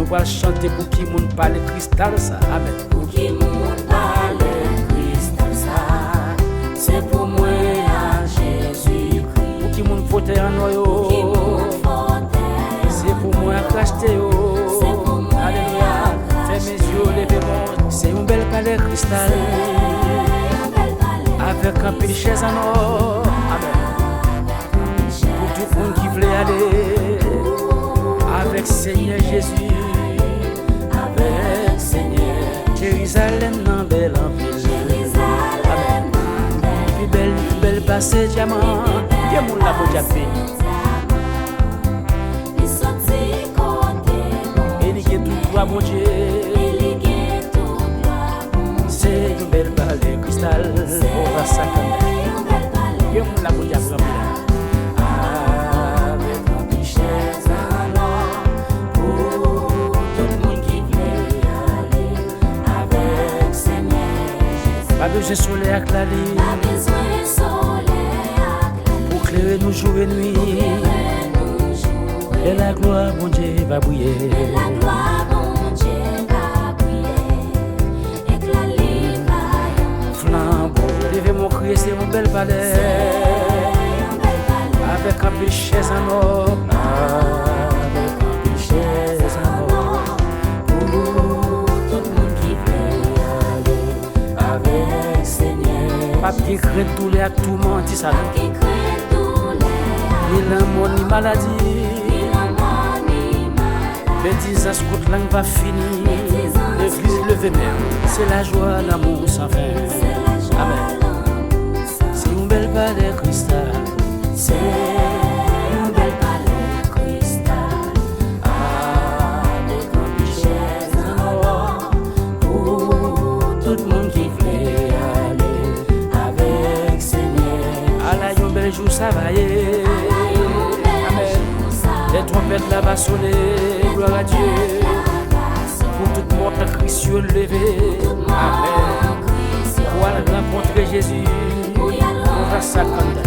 Nous allons chanter pour qui moun parle cristal ça. Amen. Pour qui moun parle cristal ça, c'est pour moi à Jésus-Christ. Pour qui moun vote en noyo, Pour qui moun vote, c'est pour moi à acheter yo. c'est pour moi Alléluia. à Fais mes yeux lever mon. C'est un bel palais cristal. un bel palais Avec un pile chaise en or. Amen. Pour tout le monde qui voulait aller. Avec Seigneur Jésus. Avec Seigneur Jérusalem dans belle en ville. Jérusalem Plus belle passé diamant. Dieu mon la pour diapé. il sorti côté bon. Et il y a tout droit mon Dieu. Il y a tout droit bon. C'est une belle palais cristal. On va s'accorder. Un bel palais Dieu mon la pour diapé. avec un richesse en or pour tout le monde qui veut y aller avec Seigneur Jésus. Pas besoin de soleil à la nuit. Pas besoin de soleil à clair. Pour clairer nous jour et nuit. Nous jouer. Et la gloire mon Dieu va briller. La gloire, mon Dieu, va briller. Éclater vaillant. Flambeau, levez mon cri, c'est mon bel palais. Un bel palais Avec un pile chaise en or. Avec un pile chaise en or. pour tout le monde qui veut y aller avec Seigneur. Pas qui craint tous les actes, tout menti ça. Qui crée tous les Ni l'amour ni maladie. ni la mort ni malade. Bêtise contre langue va finir. L'église levée même. C'est la joie, l'amour sans fin. C'est la joie, Amen. l'amour, C'est un bel palais cristal. c'est un bel palais cristal avec un richesse en or pour tout le monde qui veut y aller avec Seigneur. À la yon bel jour ça va y est. Amen. Les trompettes là va sonner. Gloire à Dieu. Pour tout le monde Christ levé. Amen. Pour aller rencontrer Jésus. On va s'attendre.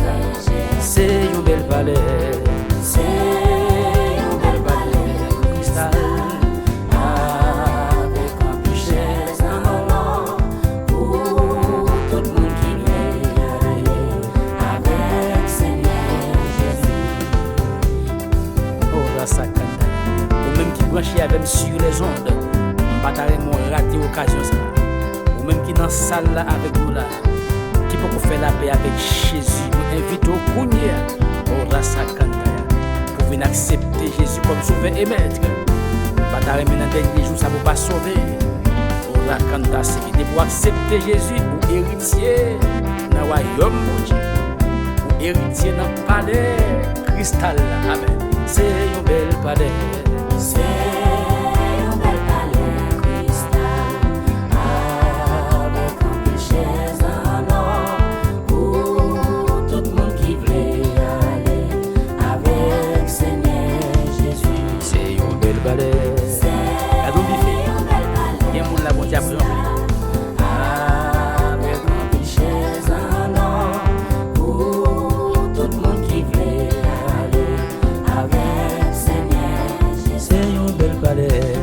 C'est un bel palais. C'est un bel palais Cristal. avec un richesse en or pour tout le monde qui veut y aller avec Seigneur Jésus. On va s'attendre. Ou même qui branché avec moi sur les ondes. On va pas rater l'occasion ça. Ou même qui dans la salle là avec nous là. Qui peut faire la paix avec Jésus. Nous invitons au Kounia. On va s'attendre. Pour venir accepter Jésus comme sauveur et maître. Pas dans les derniers jours, ça ne peut pas sauver. On va canter c'est pour accepter Jésus ou héritier dans le royaume de Dieu. Ou héritier dans le palais cristal. Amen. C'est un bel palais. C'est un bel palais cristal avec un richesse en or pour tout le monde qui veut y aller avec Seigneur Jésus. C'est un bel palais. C'est La double fait. un bel palais Il y a mon la bonne diable. avec un richesse en or pour tout le monde qui veut y aller avec Seigneur Jésus. C'est un bel palais.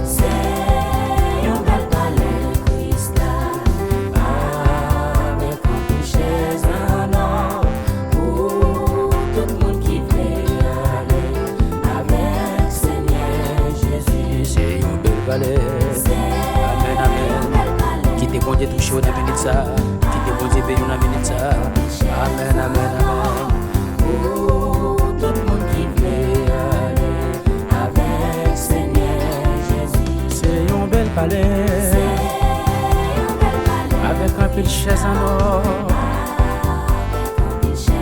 C'est un bel palais cristal avec un richesse en or pour tout le monde qui veut y aller avec Seigneur Jésus. C'est un bel palais. Amen, amen. Qui te compte toucher au minute ça. Qui te compte payer une minute ça. Amen, amen, amen. Pour tout le monde qui veut y aller avec Seigneur Jésus. C'est un bel palais. Un bel palais Avec un pile chaise en or.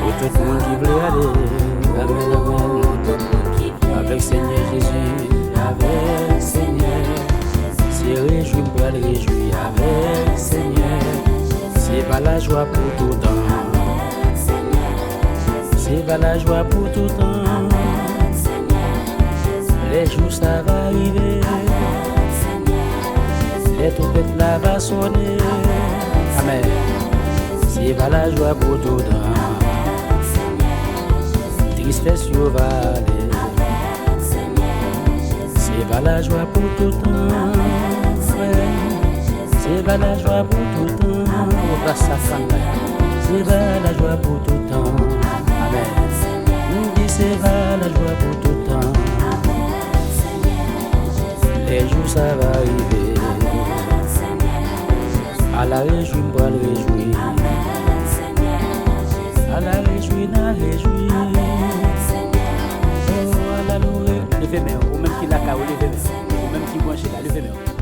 Pour tout le monde qui veut aller. Amen, amen. tout le monde qui veut Avec Seigneur Jésus. avec Seigneur Jésus. C'est réjoui pour le réjouir. Avec Seigneur. C'est pas la joie pour tout le temps. Avec Seigneur Jésus. C'est pas la joie pour tout le temps. Avec Seigneur Jésus. Les jours ça va arriver. Avec Seigneur Jésus. Les trompettes là va sonner. Amen. C'est pas la joie pour tout le temps. Avec Seigneur Jésus. Tristesse yo va aller. Avec Seigneur Jésus. C'est pas la joie pour tout temps. C'est pas la joie pour tout temps. C'est pas la joie pour tout temps. Amen. Nous dit c'est pas la joie pour tout temps. Les jours ça va arriver. À la réjouir, on va le réjouir. À la réjouir, on va le réjouir. Oh, à la louer. Levez-moi, ou même qui l'a qu'à lever, ou même qui branche là, levez-moi.